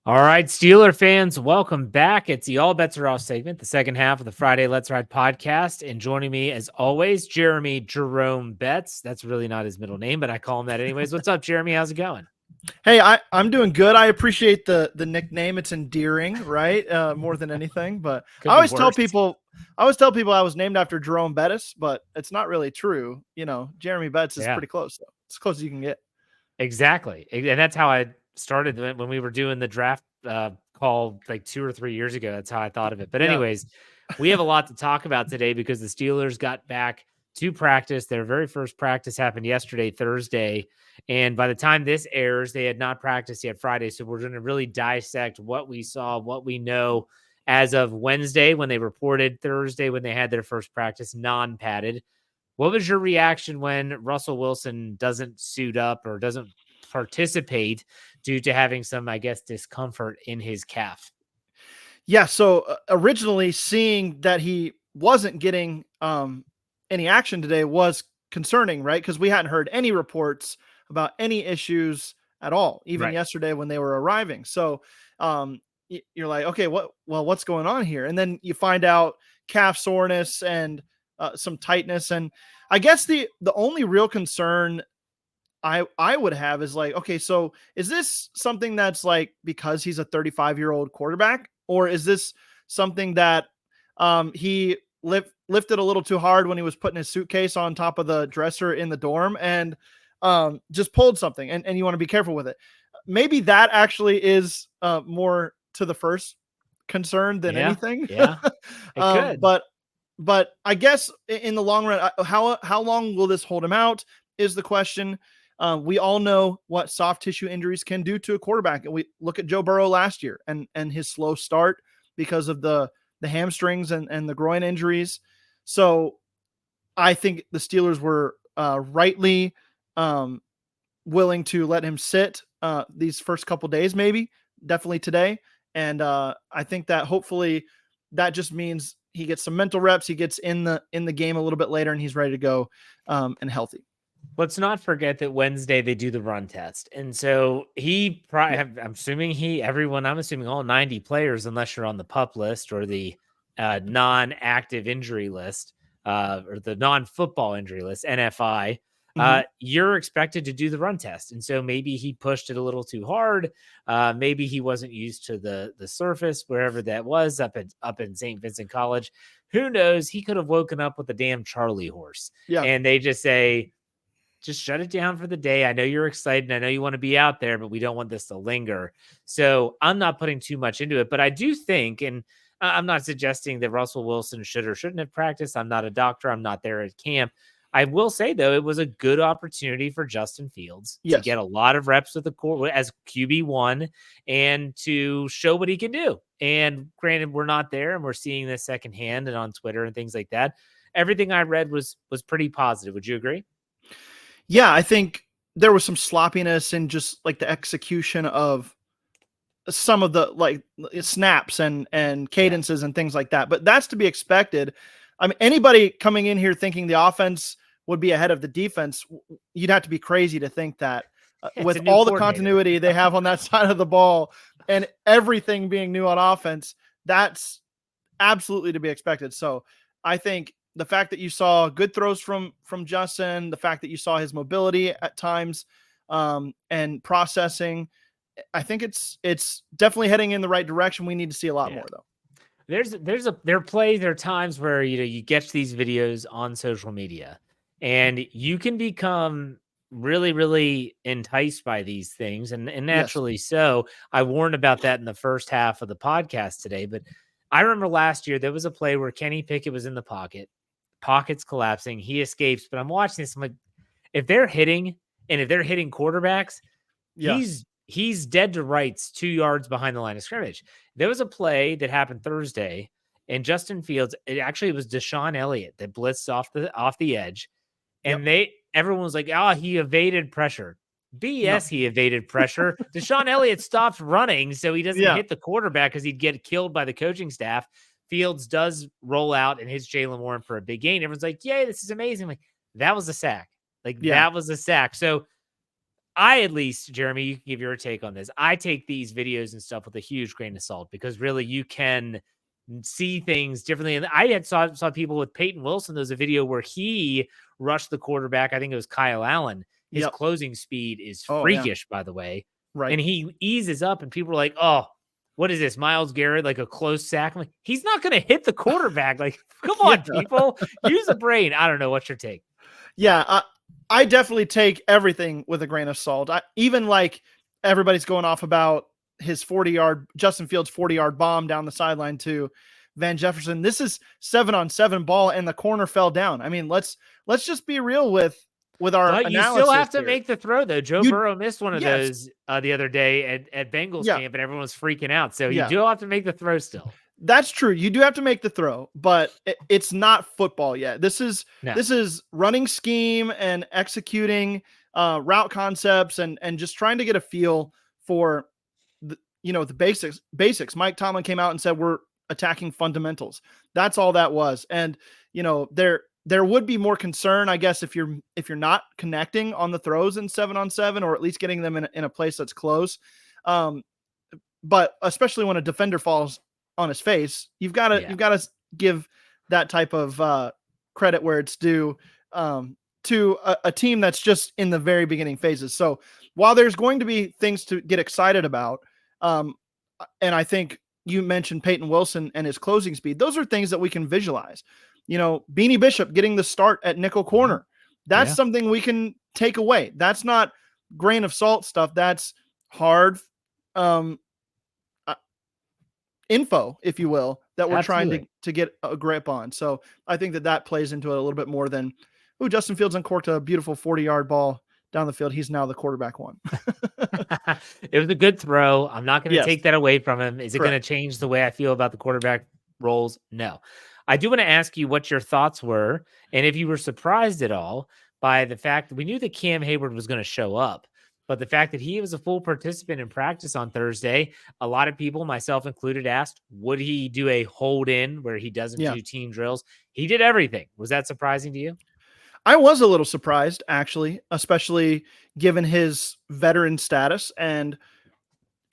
All right, Steeler fans, welcome back. It's the All Betz Are Off segment, the second half of the Friday Let's Ride podcast. And joining me, as always, Jeremy Jerome Betz. That's really not his middle name, but I call him that anyways. What's up, Jeremy? How's it going? Hey, I'm doing good. I appreciate the nickname. It's endearing, right? More than anything. But Could be worse. I always tell people I was named after Jerome Bettis, but it's not really true. Jeremy Betz is Yeah, pretty close, though. It's as close as you can get. exactly. And that's how I started when we were doing the draft call like 2 or 3 years ago. That's how I thought of it. But Yeah. anyways, we have a lot to talk about today because the Steelers got back to practice. Their very first practice happened yesterday, Thursday. And by the time this airs, they had not practiced yet Friday. So we're going to really dissect what we saw, what we know as of Wednesday when they reported, Thursday when they had their first practice, non-padded. What was your reaction when Russell Wilson doesn't suit up or doesn't participate due to having some, I guess, discomfort in his calf? Yeah. So originally, seeing that he wasn't getting any action today was concerning, right? Because we hadn't heard any reports about any issues at all, even Right. yesterday when they were arriving. So you're like, okay, what's going on here? And then you find out calf soreness and some tightness. And I guess the only real concern I would have is like, okay, so is this something that's like because he's a 35-year-old quarterback, or is this something that he lifted a little too hard when he was putting his suitcase on top of the dresser in the dorm and just pulled something, and you want to be careful with it? Maybe that actually is more to the first concern than Yeah. anything. Yeah. It could. But I guess in the long run, how long will this hold him out is the question. We all know what soft tissue injuries can do to a quarterback. And we look at Joe Burrow last year and his slow start because of the hamstrings and the groin injuries. So I think the Steelers were rightly willing to let him sit these first couple days, maybe definitely today. And I think that hopefully that just means he gets some mental reps. He gets in the game a little bit later and he's ready to go and healthy. Let's not forget that Wednesday they do the run test. And so he probably, I'm assuming all 90 players, unless you're on the PUP list or the non-active injury list or the non-football injury list, NFI, you're expected to do the run test. And so maybe he pushed it a little too hard. Maybe he wasn't used to the surface, wherever that was up in St. Vincent College. Who knows? He could have woken up with a damn Charlie horse. Yeah. And they just say, just shut it down for the day. I know you're excited. I know you want to be out there, but we don't want this to linger. So I'm not putting too much into it, but I do think, and I'm not suggesting that Russell Wilson should or shouldn't have practiced. I'm not a doctor. I'm not there at camp. I will say, though, it was a good opportunity for Justin Fields to get a lot of reps with the core as QB1 and to show what he can do. And granted, we're not there and we're seeing this secondhand and on Twitter and things like that. Everything I read was pretty positive. Would you agree? Yeah, I think there was some sloppiness in just like the execution of some of the like snaps and cadences and things like that. But that's to be expected. I mean, anybody coming in here thinking the offense would be ahead of the defense, you'd have to be crazy to think that with all the continuity they have on that side of the ball and everything being new on offense, that's absolutely to be expected. So I think the fact that you saw good throws from Justin, the fact that you saw his mobility at times and processing, I think it's definitely heading in the right direction. We need to see a lot more though. There are times where you get these videos on social media and you can become really, really enticed by these things. And naturally so. I warned about that in the first half of the podcast today, but I remember last year there was a play where Kenny Pickett was in the pocket's collapsing, he escapes, but I'm watching this, I'm like, if they're hitting quarterbacks, he's dead to rights 2 yards behind the line of scrimmage. There was a play that happened Thursday, and Justin Fields, it was Deshaun Elliott that blitzed off the edge, and everyone was like, he evaded pressure. BS, he evaded pressure. Deshaun Elliott stopped running so he doesn't hit the quarterback because he'd get killed by the coaching staff. Fields does roll out and hits Jaylen Warren for a big gain. Everyone's like, yay, this is amazing. Like, that was a sack. That was a sack. So I at least, Jeremy, you can give your take on this. I take these videos and stuff with a huge grain of salt because really you can see things differently. And I had saw people with Peyton Wilson. There's a video where he rushed the quarterback. I think it was Kyle Allen. His Yep. closing speed is Oh, yeah. freakish, by the way. Right. And he eases up, and people are like, "Oh, what is this, Myles Garrett? Like a close sack?" I'm like, he's not going to hit the quarterback. Like, come on, people, use a brain. I don't know. What's your take? Yeah, I definitely take everything with a grain of salt. Even like everybody's going off about his 40-yard Justin Fields 40-yard bomb down the sideline to Van Jefferson. This is 7-on-7 ball, and the corner fell down. I mean, let's just be real with our but analysis. You still have to here. make the throw, though. Joe Burrow missed one of those the other day at Bengals camp, and everyone was freaking out. So you do have to make the throw still. That's true. You do have to make the throw, but it's not football yet. This is running scheme and executing route concepts and just trying to get a feel for the basics. Mike Tomlin came out and said we're attacking fundamentals. That's all that was. And there would be more concern, I guess, if you're not connecting on the throws in 7-on-7, or at least getting them in a place that's close. But especially when a defender falls on his face, you've got to give that type of credit where it's due to a team that's just in the very beginning phases. So while there's going to be things to get excited about, and I think you mentioned Peyton Wilson and his closing speed, those are things that we can visualize. Beanie Bishop getting the start at nickel corner. That's something we can take away. That's not grain of salt stuff. That's hard info, if you will, that we're trying to get a grip on. So I think that plays into it a little bit more than, Justin Fields uncorked a beautiful 40-yard ball down the field. He's now the quarterback one. It was a good throw. I'm not going to take that away from him. Is it going to change the way I feel about the quarterback roles? No. I do want to ask you what your thoughts were, and if you were surprised at all by the fact that we knew that Cam Heyward was going to show up, but the fact that he was a full participant in practice on Thursday, a lot of people, myself included, asked, would he do a hold in where he doesn't do team drills? He did everything. Was that surprising to you? I was a little surprised, actually, especially given his veteran status. And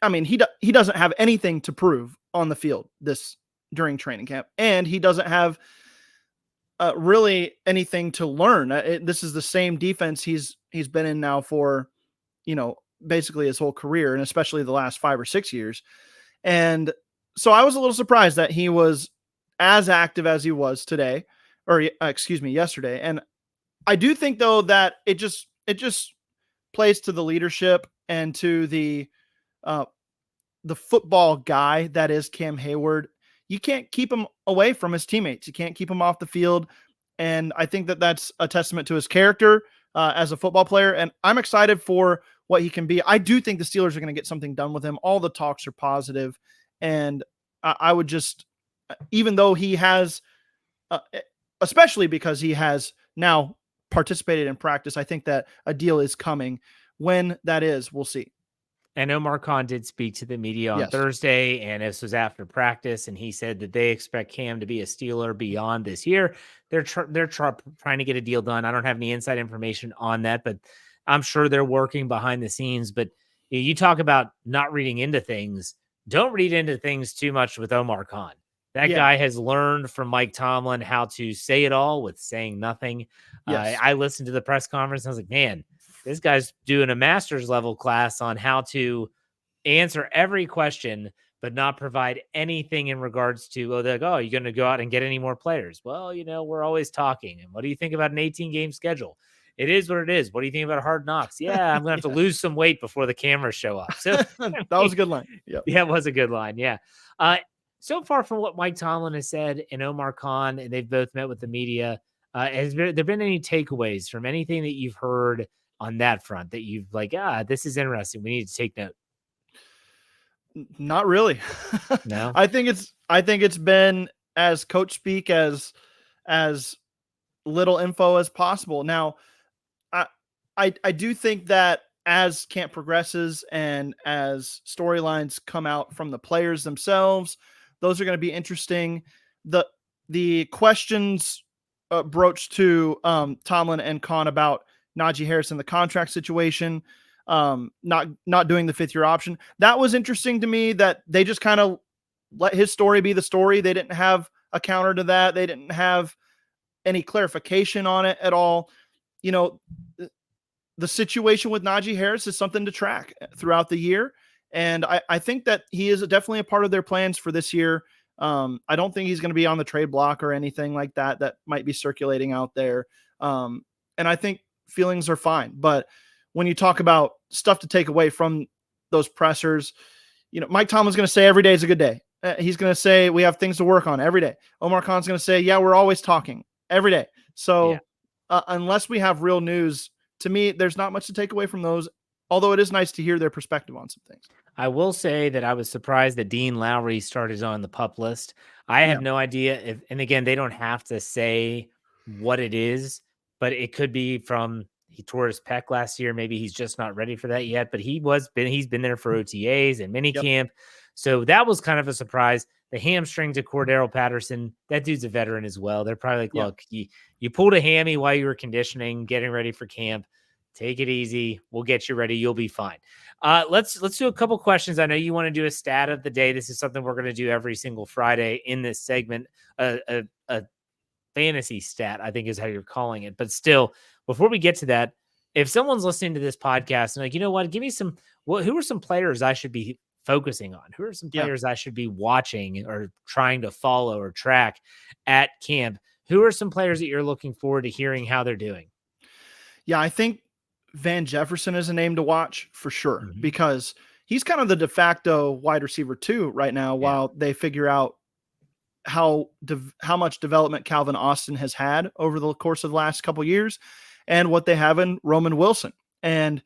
I mean, he doesn't have anything to prove on the field during training camp, and he doesn't have really anything to learn. This is the same defense he's been in now for, basically his whole career, and especially the last 5 or 6 years. And so I was a little surprised that he was as active as he was today, or yesterday. And I do think, though, that it just plays to the leadership and to the football guy that is Cam Heyward. You can't keep him away from his teammates. You can't keep him off the field. And I think that's a testament to his character as a football player. And I'm excited for what he can be. I do think the Steelers are going to get something done with him. All the talks are positive. And I would just, even though he has, especially because he has now participated in practice, I think that a deal is coming. When that is, we'll see. And Omar Khan did speak to the media on Thursday, and this was after practice, and he said that they expect Cam to be a Steeler beyond this year. They're trying to get a deal done. I don't have any inside information on that, but I'm sure they're working behind the scenes. But you talk about not reading into things. Don't read into things too much with Omar Khan. That guy has learned from Mike Tomlin how to say it all with saying nothing. I listened to the press conference, and I was like, man, this guy's doing a master's level class on how to answer every question, but not provide anything in regards to, you're going to go out and get any more players. Well, we're always talking. And what do you think about an 18-game schedule? It is what it is. What do you think about Hard Knocks? Yeah, I'm going to have to lose some weight before the cameras show up. So that was a good line. Yeah, it was a good line. Yeah. So far from what Mike Tomlin has said and Omar Khan, and they've both met with the media, has there been any takeaways from anything that you've heard on that front that you've this is interesting, we need to take note? Not really. No. I think it's been as coach speak, as little info as possible. Now, I do think that as camp progresses and as storylines come out from the players themselves, those are going to be interesting. The questions broached to Tomlin and Khan about Najee Harris and the contract situation. not doing the 5th-year option. That was interesting to me that they just kind of let his story be the story. They didn't have a counter to that. They didn't have any clarification on it at all. You know, the situation with Najee Harris is something to track throughout the year. And I think that he is definitely a part of their plans for this year. I don't think he's going to be on the trade block or anything like that might be circulating out there. And I think feelings are fine. But when you talk about stuff to take away from those pressers, you know, Mike Tomlin's going to say every day is a good day. He's going to say we have things to work on every day. Omar Khan's going to say, yeah, we're always talking every day. So unless we have real news, to me, there's not much to take away from those, although it is nice to hear their perspective on some things. I will say that I was surprised that Dean Lowry started on the PUP list. I have no idea if, and again, they don't have to say what it is, but it could be from he tore his pec last year. Maybe he's just not ready for that yet, but he's been there for OTAs and mini camp. So that was kind of a surprise. The hamstring to Cordero Patterson, that dude's a veteran as well. They're probably like, look, you pulled a hammy while you were conditioning, getting ready for camp. Take it easy. We'll get you ready. You'll be fine. Let's do a couple questions. I know you want to do a stat of the day. This is something we're going to do every single Friday in this segment. A fantasy stat, I think is how you're calling it. But still, before we get to that, if someone's listening to this podcast and like, you know what, give me some, who are some players I should be focusing on? Who are some players I should be watching or trying to follow or track at camp? Who are some players that you're looking forward to hearing how they're doing? Yeah, I think Van Jefferson is a name to watch for sure, because he's kind of the de facto wide receiver 2 right now while they figure out how much development Calvin Austin has had over the course of the last couple of years and what they have in Roman Wilson. And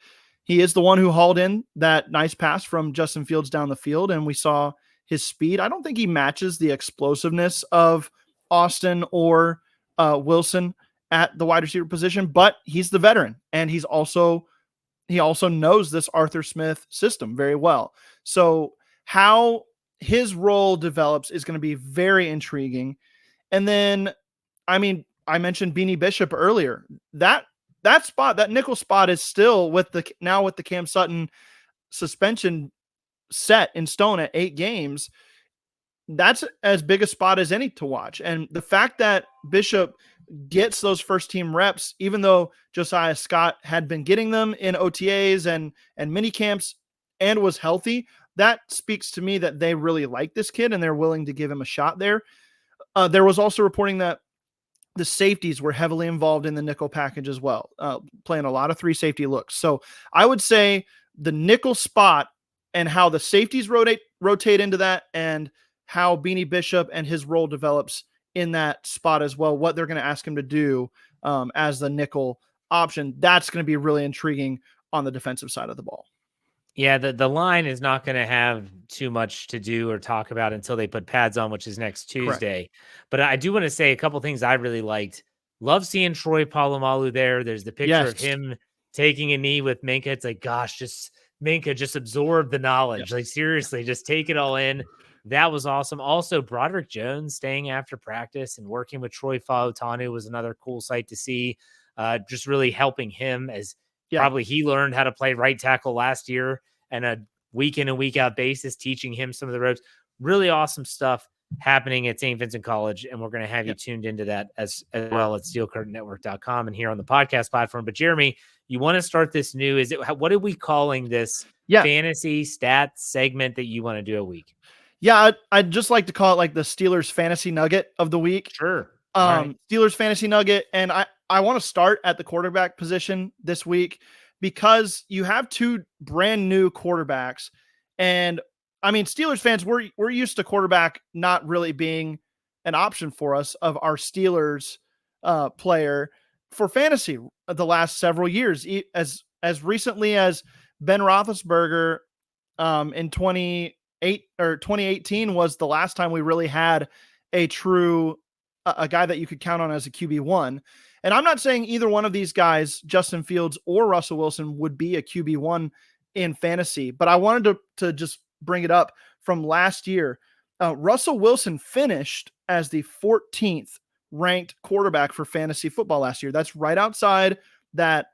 he is the one who hauled in that nice pass from Justin Fields down the field, and we saw his speed. I don't think he matches the explosiveness of Austin or Wilson at the wide receiver position, but he's the veteran, and he also knows this Arthur Smith system very well. So how his role develops is going to be very intriguing. And then, I mean, I mentioned Beanie Bishop earlier. That spot, that nickel spot, is still with the Cam Sutton suspension set in stone at 8 games. That's as big a spot as any to watch. And the fact that Bishop gets those first team reps, even though Josiah Scott had been getting them in OTAs and mini camps and was healthy, that speaks to me that they really like this kid and they're willing to give him a shot there. There was also reporting that the safeties were heavily involved in the nickel package as well, playing a lot of 3 safety looks. So I would say the nickel spot and how the safeties rotate into that, and how Beanie Bishop and his role develops in that spot as well, what they're going to ask him to do as the nickel option. That's going to be really intriguing on the defensive side of the ball. Yeah, the line is not going to have too much to do or talk about until they put pads on, which is next Tuesday. Correct. But I do want to say a couple things I really liked. Love seeing Troy Polamalu there. There's the picture of him taking a knee with Minkah. It's like, gosh, just Minkah, just absorb the knowledge. Like, seriously, just take it all in. That was awesome. Also, Broderick Jones staying after practice and working with Troy Fautanu was another cool sight to see. Just really helping him as probably he learned how to play right tackle last year, and a week in and week out basis, teaching him some of the ropes. Really awesome stuff happening at St. Vincent College. And we're going to have you tuned into that as well at steelcurtainnetwork.com and here on the podcast platform. But Jeremy, you want to start this new, what are we calling this fantasy stats segment that you want to do a week? Yeah, I'd just like to call it like the Steelers fantasy nugget of the week. Sure. Steelers fantasy nugget. And I want to start at the quarterback position this week, because you have 2 brand new quarterbacks. And I mean, Steelers fans, we're used to quarterback not really being an option for us of our Steelers player for fantasy the last several years, as recently as Ben Roethlisberger in 2018 was the last time we really had a true a guy that you could count on as a QB1. And I'm not saying either one of these guys, Justin Fields or Russell Wilson, would be a QB1 in fantasy, but I wanted to just bring it up from last year. Russell Wilson finished as the 14th ranked quarterback for fantasy football last year. That's right outside that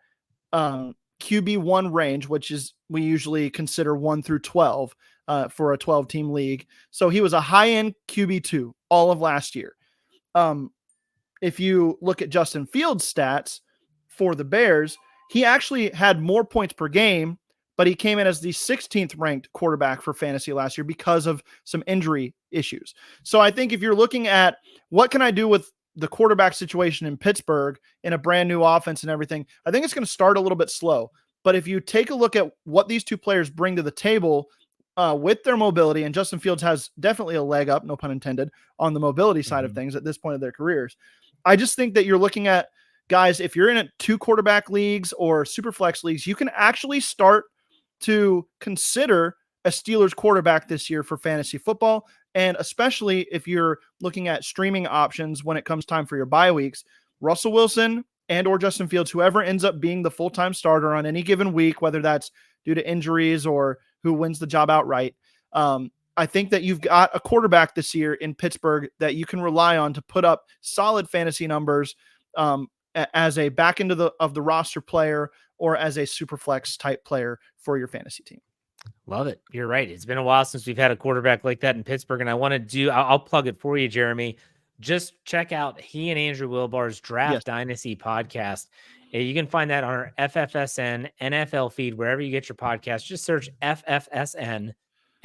QB1 range, which is we usually consider 1 through 12 for a 12-team league. So he was a high-end QB2 all of last year. If you look at Justin Fields' stats for the Bears, he actually had more points per game, but he came in as the 16th ranked quarterback for fantasy last year because of some injury issues. So I think if you're looking at what can I do with the quarterback situation in Pittsburgh in a brand new offense and everything, I think it's going to start a little bit slow. But if you take a look at what these two players bring to the table with their mobility, and Justin Fields has definitely a leg up, no pun intended, on the mobility side of things at this point of their careers. I just think that you're looking at guys, if you're in a 2 quarterback leagues or super flex leagues, you can actually start to consider a Steelers quarterback this year for fantasy football. And especially if you're looking at streaming options when it comes time for your bye weeks, Russell Wilson and or Justin Fields, whoever ends up being the full-time starter on any given week, whether that's due to injuries or who wins the job outright. I think that you've got a quarterback this year in Pittsburgh that you can rely on to put up solid fantasy numbers as a back end of the roster player or as a super flex type player for your fantasy team. Love it. You're right. It's been a while since we've had a quarterback like that in Pittsburgh. And I want to do, I'll plug it for you, Jeremy. Just check out he and Andrew Wilbar's Draft Dynasty podcast. You can find that on our FFSN NFL feed, wherever you get your podcast. Just search FFSN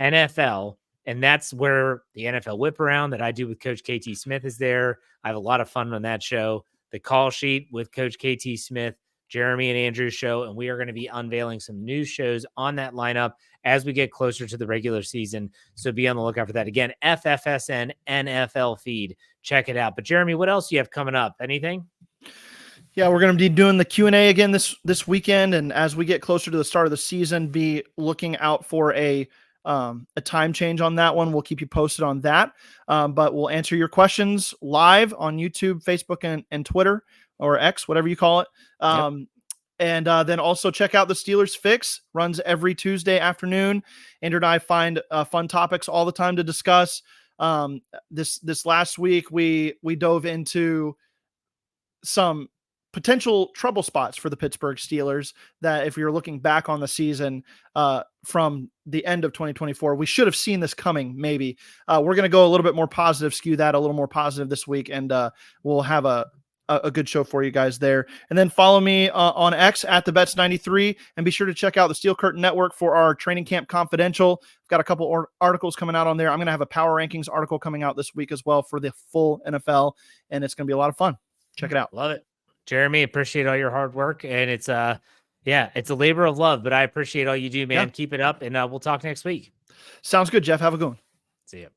NFL. And that's where the NFL whip around that I do with Coach KT Smith is there. I have a lot of fun on that show. The call sheet with Coach KT Smith, Jeremy and Andrew's show, and we are going to be unveiling some new shows on that lineup as we get closer to the regular season. So be on the lookout for that. Again, FFSN NFL feed. Check it out. But Jeremy, what else do you have coming up? Anything? Yeah, we're going to be doing the Q&A again this weekend, and as we get closer to the start of the season, be looking out for a time change on that one. We'll keep you posted on that, but we'll answer your questions live on YouTube, Facebook, and Twitter, or X, whatever you call it. And then also check out the Steelers Fix. Runs every Tuesday afternoon. Andrew and I find fun topics all the time to discuss. This last week, we dove into some potential trouble spots for the Pittsburgh Steelers that if you're looking back on the season from the end of 2024, we should have seen this coming maybe. We're going to go a little bit more positive, skew that a little more positive this week, and we'll have a good show for you guys there. And then follow me on X at the Betz93, and be sure to check out the Steel Curtain Network for our Training Camp Confidential. I've got a couple articles coming out on there. I'm going to have a power rankings article coming out this week as well for the full NFL, and it's going to be a lot of fun. Check it out. Love it. Jeremy, appreciate all your hard work, and it's a labor of love, but I appreciate all you do, man. Keep it up, and we'll talk next week. Sounds good, Jeff. Have a good one. See ya.